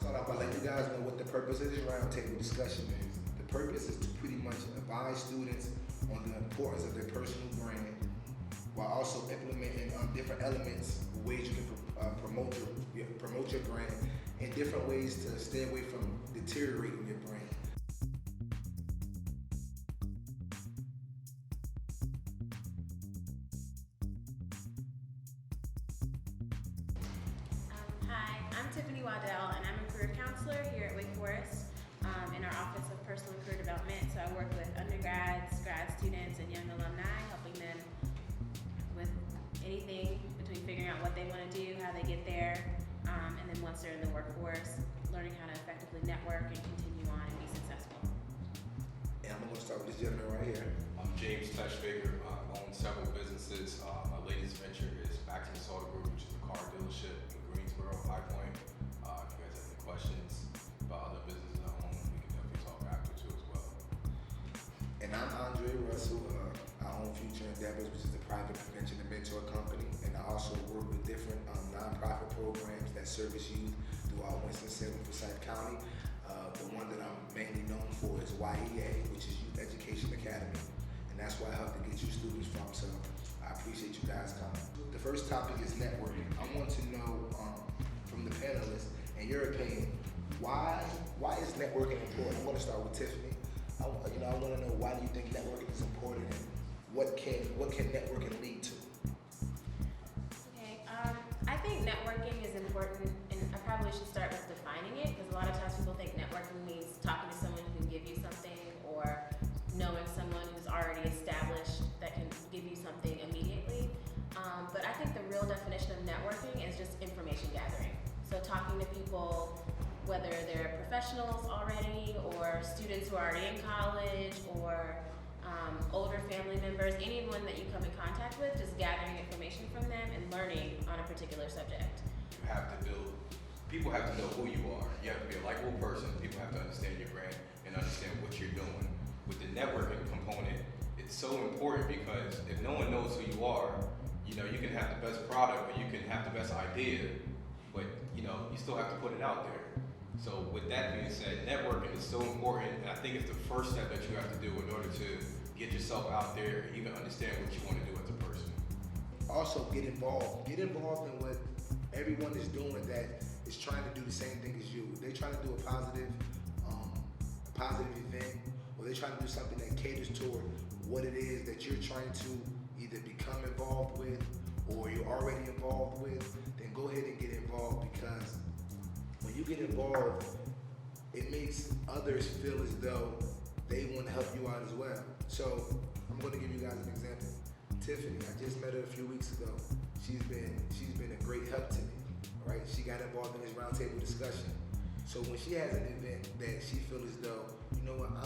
Start off by letting you guys know what the purpose of this roundtable discussion is. The purpose is to pretty much advise students on the importance of their personal brand, while also implementing different elements, ways you can promote your brand, and different ways to stay away from deteriorating your brand. Hi, I'm Tiffany Waddell, and I'm a career counselor here at Wake Forest in our Office of Personal and Career Development. So I work with undergrads, grad students, and young alumni, helping them with anything between figuring out what they want to do, how they get there, and then once they're in the workforce, learning how to effectively network and continue on and be successful. And I'm going to start with this gentleman right here. I'm James Touchfaker. I own several businesses. My latest venture is Back to the Soda Group, which is a car dealership in Greensboro, High Point. If you guys have any questions about other businesses I own, we can definitely talk after too as well. And I'm Andre Russell. I own Future Endeavors, which is a private prevention and mentor company. And I also work with different nonprofit programs that service youth throughout Winston-Salem, Forsyth County. The one that I'm mainly known for is YEA, which is Youth Education Academy. And that's where I help to get you students from. So I appreciate you guys coming. The first topic is networking. I want to know from the panelists, in your opinion, why is networking important? I want to start with Tiffany. I want to know, why do you think networking is important, and what can networking lead to? Okay, I think networking is important, and I probably should start with defining it, because a lot of times people think networking means talking to someone who can give you something, or knowing someone who's already established that can give you something immediately. But I think the real definition of networking is just information gathering. So talking to people, whether they're professionals already, or students who are already in college, or older family members, anyone that you come in contact with, just gathering information from them and learning on a particular subject. You have to people have to know who you are. You have to be a likable person. People have to understand your brand and understand what you're doing. With the networking component, it's so important, because if no one knows who you are, you can have the best product, or you can have the best idea, but you still have to put it out there. So with that being said, networking is so important, and I think it's the first step that you have to do in order to get yourself out there and even understand what you want to do as a person. Also, get involved. Get involved in what everyone is doing that is trying to do the same thing as you. They're trying to do a positive event, or they're trying to do something that caters toward what it is that you're trying to either become involved with, or you're already involved with. Then go ahead and get involved, because when you get involved, it makes others feel as though they want to help you out as well. So I'm going to give you guys an example. Tiffany, I just met her a few weeks ago. She's been a great help to me. Right? She got involved in this roundtable discussion. So when she has an event that she feels as though,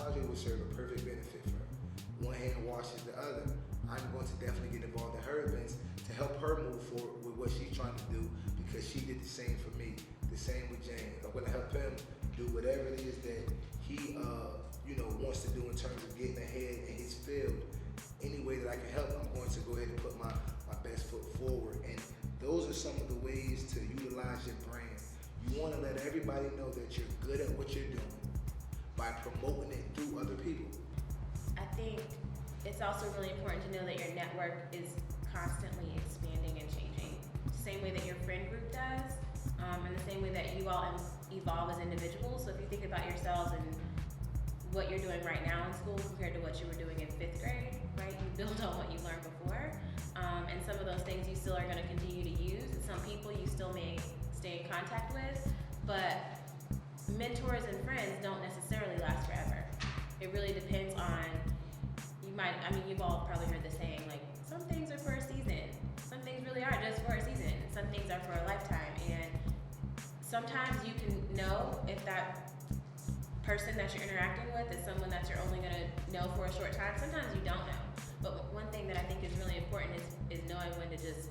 Andre would serve a perfect benefit for her. One hand washes the other. I'm going to definitely get involved in her events to help her move forward with what she's trying to do, because she did the same for me. The same with James. I'm going to help him do whatever it is that he wants to do in terms of getting ahead in his field. Any way that I can help, I'm going to go ahead and put my best foot forward. And those are some of the ways to utilize your brand. You want to let everybody know that you're good at what you're doing by promoting it through other people. I think it's also really important to know that your network is constantly expanding and changing. Same way that your friend group does, and the same way that you all evolve as individuals. So if you think about yourselves and what you're doing right now in school compared to what you were doing in 5th grade, right? You build on what you learned before, and some of those things you still are going to continue to use. And some people you still may stay in contact with, but mentors and friends don't necessarily last forever. It really depends on, you've all probably heard the saying, like, some things are for a season. Some things really are just for a season. Some things are for a lifetime. And sometimes you can know if that person that you're interacting with is someone that you're only going to know for a short time. Sometimes you don't know. But one thing that I think is really important is knowing when to just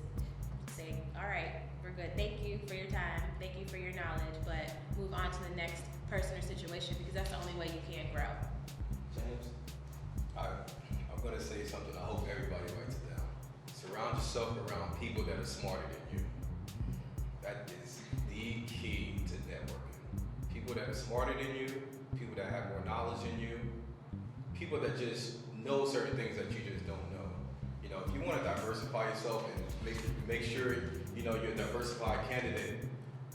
say, all right, we're good. Thank you for your time. Thank you for your knowledge. But move on to the next person or situation, because that's the only way you can grow. James? I'm going to say something. I hope everybody writes it down. Surround yourself around people that are smarter than you. That is the key to networking. people that are smarter than you, people that have more knowledge than you, people that just know certain things that you just don't know. You know, if you want to diversify yourself and make sure you know you're a diversified candidate,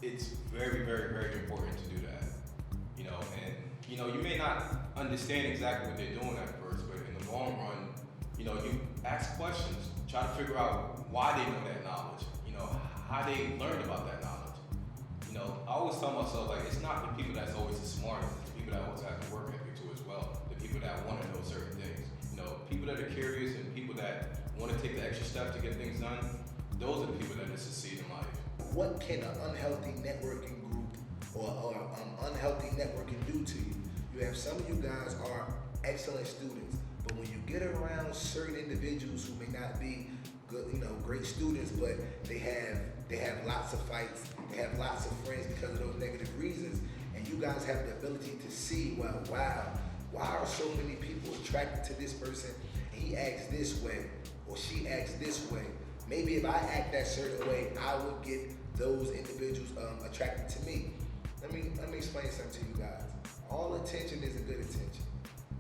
it's very, very, very important to do that. You know, and you know you may not understand exactly what they're doing at first, but in the long run, you know, you ask questions, try to figure out why they know that knowledge. You know, how they learned about that knowledge. You know, I always tell myself like it's not the people that's always the smartest, it's the people that always have the work ethic too as well. The people that want to know certain things. You know, people that are curious and people that want to take the extra step to get things done. Those are the people that succeed in life. What can an unhealthy networking group or unhealthy networking do to you? You have some of you guys are excellent students, but when you get around certain individuals who may not be good, you know, great students, but they have lots of fights, they have lots of friends because of those negative reasons, and you guys have the ability to see, well, wow, why are so many people attracted to this person? And he acts this way, or she acts this way. Maybe if I act that certain way, I would get those individuals attracted to me. Let me explain something to you guys. All attention isn't good attention.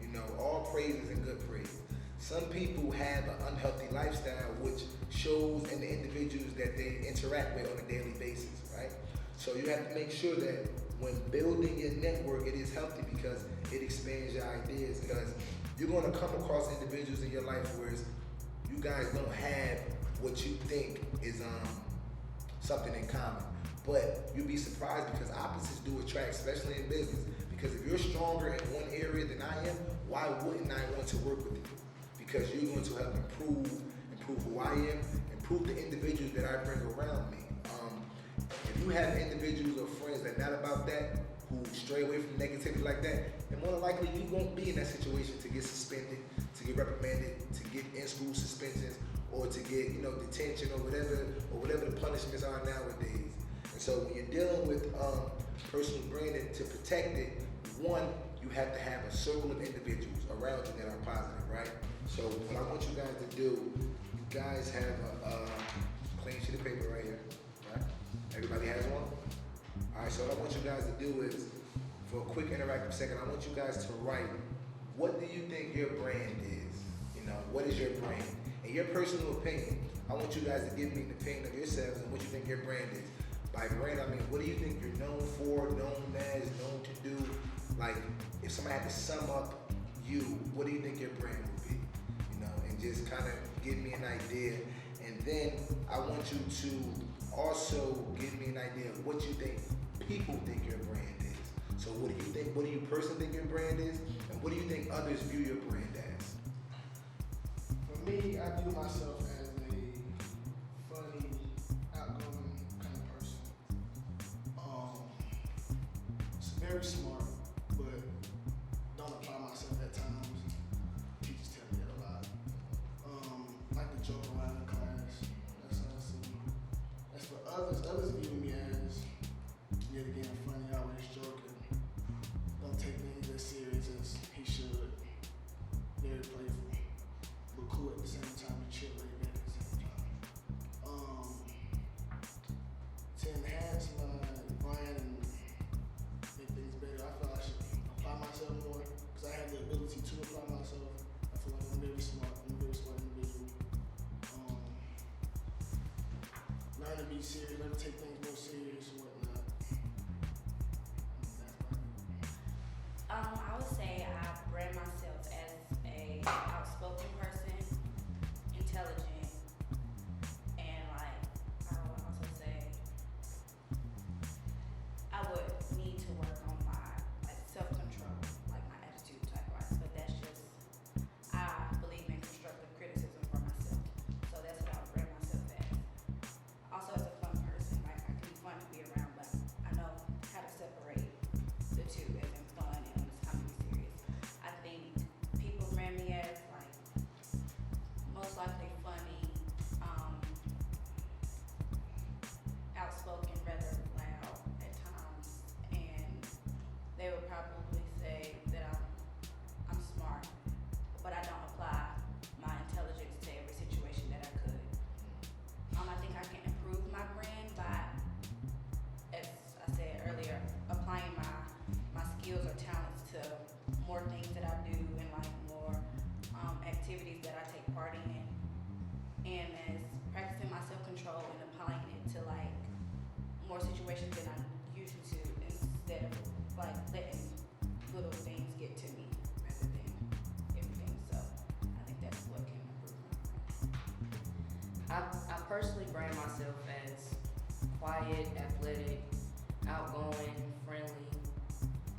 You know, all praise isn't good praise. Some people have an unhealthy lifestyle which shows in the individuals that they interact with on a daily basis, right? So you have to make sure that when building your network, it is healthy because it expands your ideas, because you're going to come across individuals in your life where you guys don't have what you think is something in common. But you'll be surprised because opposites do attract, especially in business. Because if you're stronger in one area than I am, why wouldn't I want to work with you? Because you're going to help improve who I am, improve the individuals that I bring around me. If you have individuals or friends that are not about that, who stray away from negativity like that, then more than likely you won't be in that situation to get suspended, to get reprimanded, to get in-school suspensions, or to get, you know, detention or whatever the punishments are nowadays. And so when you're dealing with personal branding, to protect it, one, you have to have a circle of individuals around you that are positive, right? So what I want you guys to do, you guys have a clean sheet of paper right here, right? Everybody has one? All right, so what I want you guys to do is, for a quick interactive second, I want you guys to write, what do you think your brand is? You know, what is your brand? In your personal opinion, I want you guys to give me an opinion of yourselves and what you think your brand is. By brand, I mean, what do you think you're known for, known as, known to do? Like, if somebody had to sum up you, what do you think your brand would be? You know, and just kind of give me an idea. And then I want you to also give me an idea of what you think people think your brand is. So what do you think, what do you personally think your brand is? And what do you think others view your brand as? For me, I view myself as a funny, outgoing kind of person. Very smart, but don't apply myself at times. Teachers tell me that a lot. Like to joke around in class. That's how I see me. As for others view me as, yet again, funny, always joking. Don't take things as serious as he should. Very playful, but cool at the same time, and chill laid back at the same time. To enhance my brand and make things better, I feel I should apply myself more because I have the ability to apply myself. I feel like I'm very smart. I'm a very smart individual. Learn to be serious, learn to take things more serious and whatnot. I would say I brand myself as a outspoken person, intelligent, and like I would also say I would need to work on my like self-control, like my attitude type wise. But that's just I believe in constructive criticism for myself, so that's what I would brand myself as. Also as a fun person, like I can be fun to be around, but I know how to separate the two as in fun and when it's time to be serious. I think people brand me as like most likely funny, outspoken, rather loud at times, and they would probably say that I'm smart, but I don't apply my intelligence to every situation that I could. I think I can improve my brand by, as I said earlier, applying my inspiration than I usually to, instead of like letting little things get to me rather than everything. So I think that's what can improve my brand. I personally brand myself as quiet, athletic, outgoing, friendly,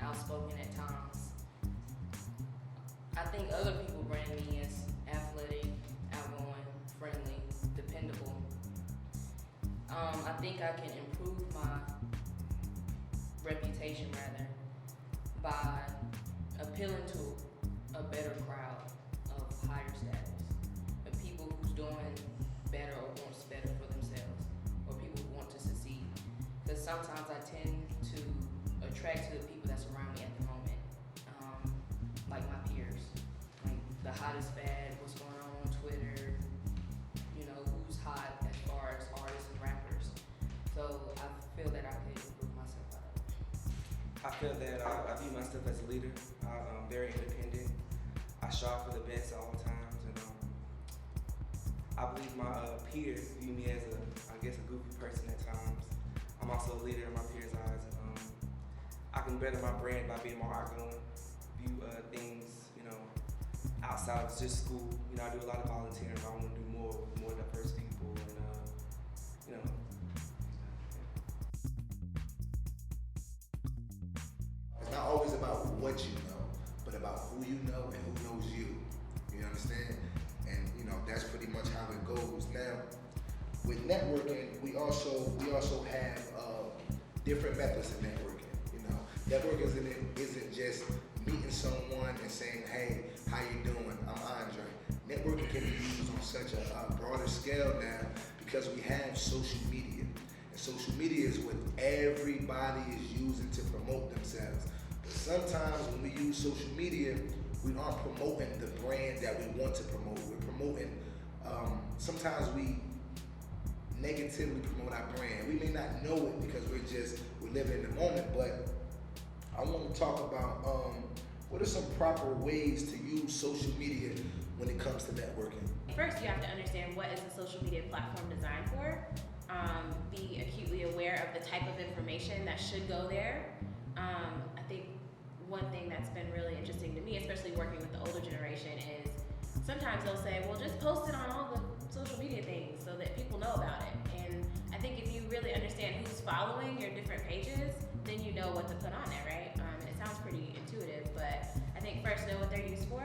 outspoken at times. I think other people brand me as athletic, outgoing, friendly, dependable. I think I can improve my reputation rather by appealing to a better crowd of higher status, of people who's doing better or wants better for themselves, or people who want to succeed. Because sometimes I tend to attract to the people that's around me at the moment, like my peers, like the hottest fad, what's going on Twitter, you know, who's hot as far as artists and rappers. So I feel that I could improve myself out of it. I feel that I view myself as a leader. I'm very independent. I strive for the best at all times, and I believe my peers view me as a goofy person at times. I'm also a leader in my peers' eyes. I can better my brand by being more outgoing, view things, you know, outside of just school. You know, I do a lot of volunteering, but I want to do more with more diverse people, and you know. It's not always about what you know, but about who you know and who knows you. You understand? And you know, that's pretty much how it goes. Now, with networking, we also have different methods of networking. You know, networking isn't just meeting someone and saying, "Hey, how you doing? I'm Andre." Networking can be used on such a broader scale now because we have social media. And social media is what everybody is using to promote themselves. But sometimes when we use social media, we aren't promoting the brand that we want to promote. We're promoting, sometimes we negatively promote our brand. We may not know it because we're living in the moment, but I want to talk about what are some proper ways to use social media when it comes to networking. First, you have to understand what is the social media platform designed for. Be acutely aware of the type of information that should go there. I think one thing that's been really interesting to me, especially working with the older generation, is sometimes they'll say, well, just post it on all the social media things so that people know about it. And I think if you really understand who's following your different pages, then you know what to put on there, right? And it sounds pretty intuitive, but I think first know what they're used for.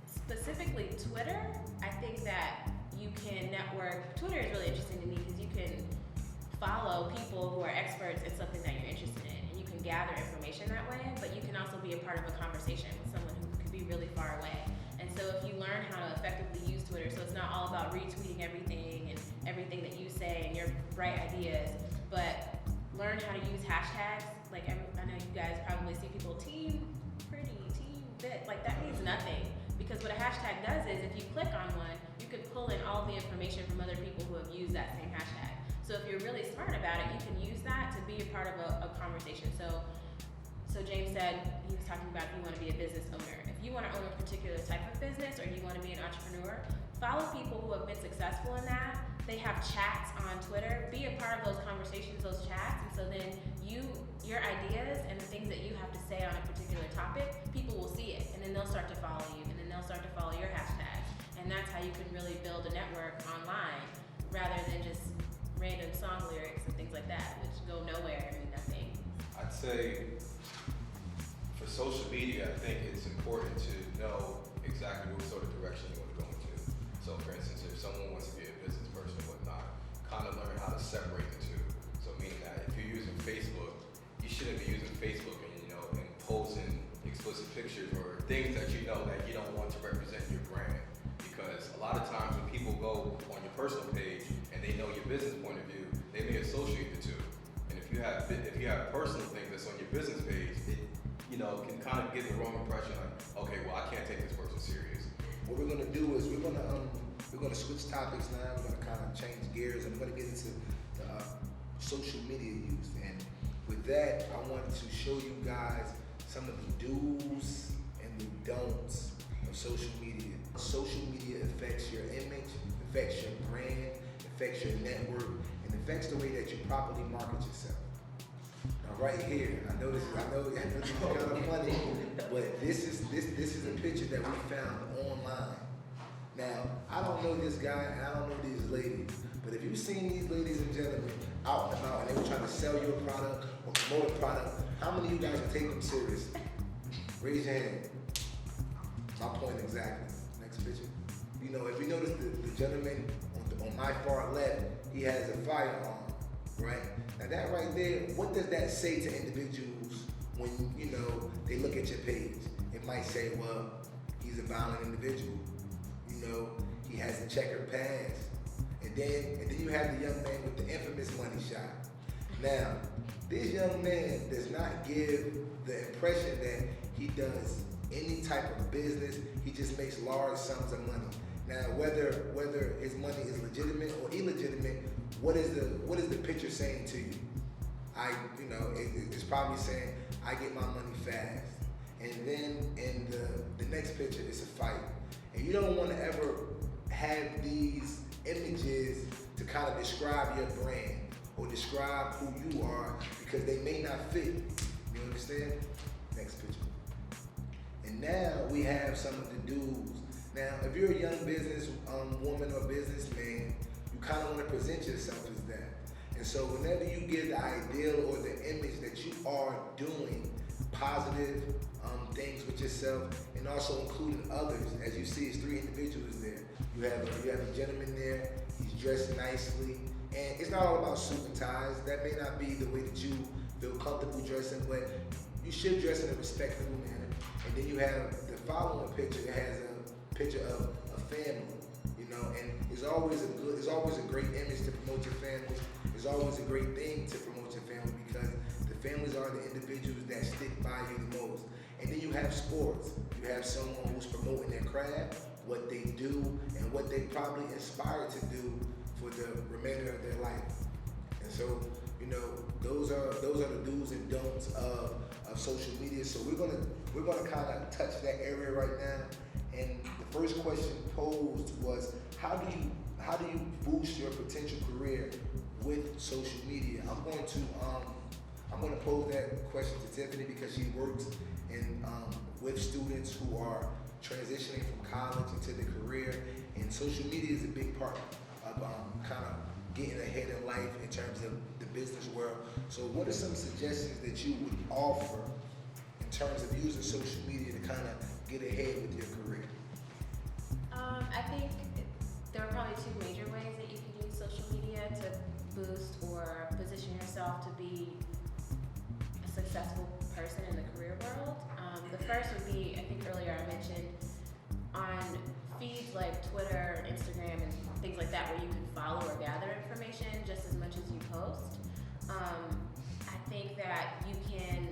Specifically Twitter, I think that you can network. Twitter is really interesting to me because you can follow people who are experts in something that you're interested in, and you can gather information that way, but you can also be a part of a conversation with someone who could be really far away. And so if you learn how to effectively use Twitter, so it's not all about retweeting everything and everything that you say and your bright ideas, but learn how to use hashtags. Like I know you guys probably see people team pretty, team bit, like that means nothing. Because what a hashtag does is if you click on one, you can pull in all the information from other people who have used that same hashtag. So if you're really smart about it, you can use that to be a part of a conversation. So James said, he was talking about if you want to be a business owner. If you want to own a particular type of business or you want to be an entrepreneur, follow people who have been successful in that. They have chats on Twitter. Be a part of those conversations, those chats, and so then your ideas and the things that you have to say on a particular topic, people will see it, and then they'll start to follow you, and then they'll start to follow your hashtags. And that's how you can really build a network online, rather than just random song lyrics and things like that, which go nowhere and mean nothing. I'd say for social media, I think it's important to know exactly what sort of direction you want to go into. So for instance, if someone wants to be a business person or whatnot, kind of learn how to separate the two. So meaning that if you're using Facebook, you shouldn't be using Facebook and posting explicit pictures or things that you know that you don't want to represent your brand. Because a lot of times when people go on your personal page and they know your business point of view, they may associate the two. And if you have personal things that's on your business page, it can kind of give the wrong impression, like, okay, well, I can't take this person serious. What we're gonna do is we're gonna switch topics now. We're gonna kind of change gears and we're gonna get into the social media use. And with that, I wanted to show you guys some of the do's and the don'ts of social media. Social media affects your image, affects your brand, affects your network, and affects the way that you properly market yourself. Now right here, I know this is kind of funny, but this is a picture that we found online. Now, I don't know this guy and I don't know these ladies, but if you've seen these ladies and gentlemen out and about and they were trying to sell you a product or promote a product, how many of you guys would take them seriously? Raise your hand. My point exactly. Next picture. You know, if you notice the gentleman on my far left, he has a firearm, right? Now that right there, what does that say to individuals when, you know, they look at your page? It might say, well, he's a violent individual. You know, he has a checkered past. And then you have the young man with the infamous money shot. Now, this young man does not give the impression that he does any type of business. He just makes large sums of money. Now, whether his money is legitimate or illegitimate, what is the picture saying to you? It's probably saying, I get my money fast. And then in the next picture, it's a fight. And you don't want to ever have these images to kind of describe your brand or describe who you are, because they may not fit. You understand? Next picture. And now we have some of the dudes. Now, if you're a young business woman or businessman, you kind of want to present yourself as that. And so whenever you give the ideal or the image that you are doing positive things with yourself, and also including others, as you see, it's 3 individuals there. You have a gentleman there. He's dressed nicely, and it's not all about suit and ties. That may not be the way that you feel comfortable dressing, but you should dress in a respectful manner. And then you have the following picture that has a picture of a family, you know, and it's always a great image to promote your family. It's always a great thing to promote your family, because the families are the individuals that stick by you the most. And then you have sports. You have someone who's promoting their craft, what they do, and what they probably inspired to do for the remainder of their life. And so, you know, those are the do's and don'ts of social media. So we're gonna kind of touch that area right now. And the first question posed was, how do you boost your potential career with social media? I'm going to pose that question to Tiffany, because she works with students who are transitioning from college into their career, and social media is a big part of kind of getting ahead in life in terms of the business world. So what are some suggestions that you would offer in terms of using social media to kind of get ahead with your career? I think there are probably 2 major ways that you can use social media to boost or position yourself to be a successful person in the career world. The first would be, I think earlier I mentioned, on feeds like Twitter, Instagram, and things like that, where you can follow or gather information just as much as you post. I think that you can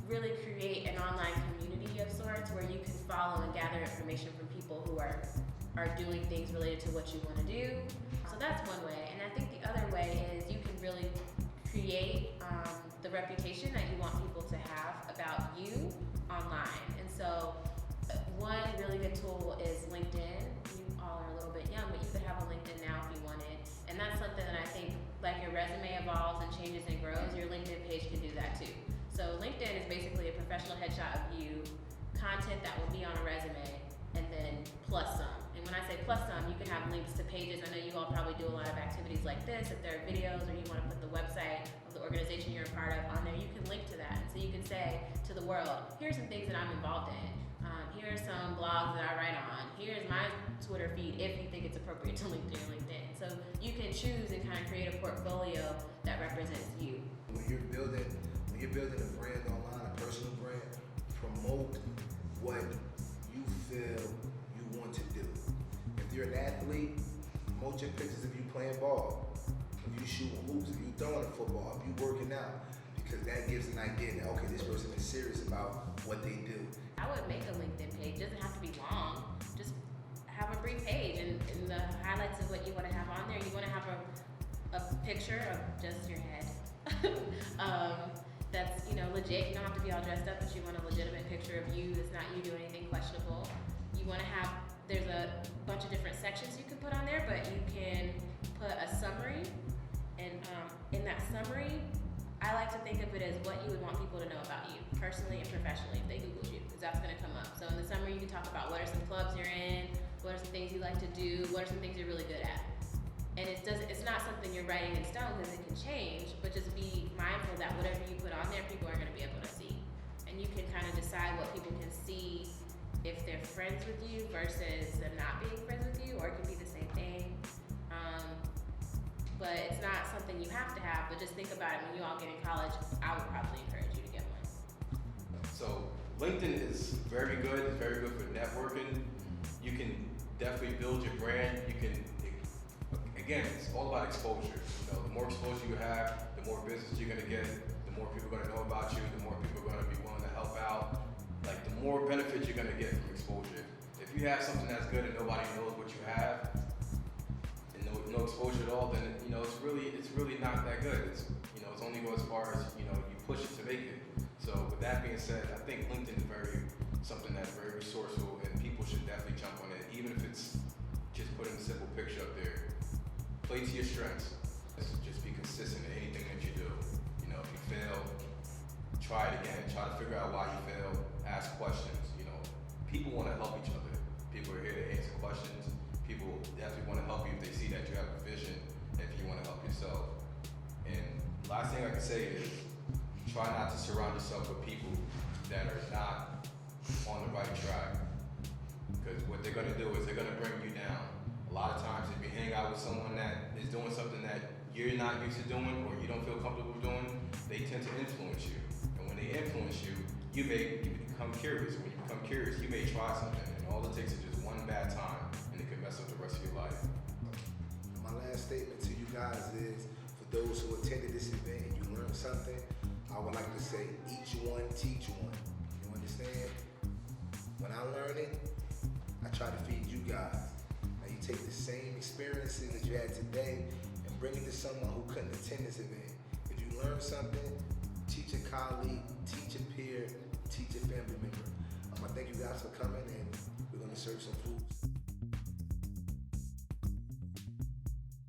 really create an online community of sorts where you can follow and gather information from people who are doing things related to what you want to do. So that's one way. And I think the other way is you can really create the reputation that you want people to have about you online. And so one really good tool is LinkedIn. You all are a little bit young, but you could have a LinkedIn now if you wanted. And that's something that I think, like your resume evolves and changes and grows, your LinkedIn page can do that too. So LinkedIn is basically a professional headshot of you, content that will be on a resume, and then plus some. And when I say plus some, you can have links to pages. I know you all probably do a lot of activities like this. If there are videos or you want to put the website of the organization you're a part of on there, you can link to that. And so you can say to the world, here's some things that I'm involved in. Here are some blogs that I write on. Here's my Twitter feed if you think it's appropriate to link to your LinkedIn. So you can choose and kind of create a portfolio that represents you. When you're building a brand online, a personal brand, promote what you feel you want to do. If you're an athlete, promote your pictures of you playing ball. If you shooting hoops, if you throwing a football, if you working out, because that gives an idea that, okay, this person is serious about what they do. I would make a LinkedIn page. It doesn't have to be long. Just have a brief page and the highlights of what you want to have on there. You want to have a picture of just your head. That's, you know, legit. You don't have to be all dressed up, but you want a legitimate picture of you that's not you doing anything questionable. You want to have, there's a bunch of different sections you can put on there, but you can put summary, I like to think of it as what you would want people to know about you, personally and professionally, if they Googled you, because that's gonna come up. So in the summary, you can talk about what are some clubs you're in, what are some things you like to do, what are some things you're really good at. And it's not something you're writing in stone because it can change, but just be mindful that whatever you put on there, people are gonna be able to see. And you can kind of decide what people can see if they're friends with you versus them not being friends with you, or it can be the same thing. But it's not something you have to have, but just think about it when you all get in college. I would probably encourage you to get one. So LinkedIn is very good. It's very good for networking. You can definitely build your brand. You can, again, it's all about exposure. You know, the more exposure you have, the more business you're gonna get, the more people are gonna know about you, the more people are gonna be willing to help out. Like, the more benefits you're gonna get from exposure. If you have something that's good and nobody knows what you have, and no exposure at all, then you know it's really not that good. It's only go as far as you push it to make it. So with that being said, I think LinkedIn is something that's very resourceful, and people should definitely jump on it, even if it's just putting a simple picture up there. Play to your strengths. Just be consistent in anything that you do. You know, if you fail, try it again. Try to figure out why you failed. Ask questions. You know, people want to help each other. People are here to answer questions. People definitely want to help you if they see that you have a vision, if you want to help yourself. And last thing I can say is, try not to surround yourself with people that are not on the right track. Because what they're going to do is they're going to bring you down. A lot of times if you hang out with someone that is doing something that you're not used to doing or you don't feel comfortable doing, they tend to influence you. And when they influence you, you become curious. When you become curious, you may try something, and all it takes is just one bad time, and it can mess up the rest of your life. My last statement to you guys is, for those who attended this event and you learned something, I would like to say, each one, teach one. You understand? When I learn it, I try to feed you guys. Now you take the same experiences that you had today and bring it to someone who couldn't attend this event. If you learn something, teach a colleague, teach a peer, teach a family member. I thank you guys for coming, and we're gonna serve some food.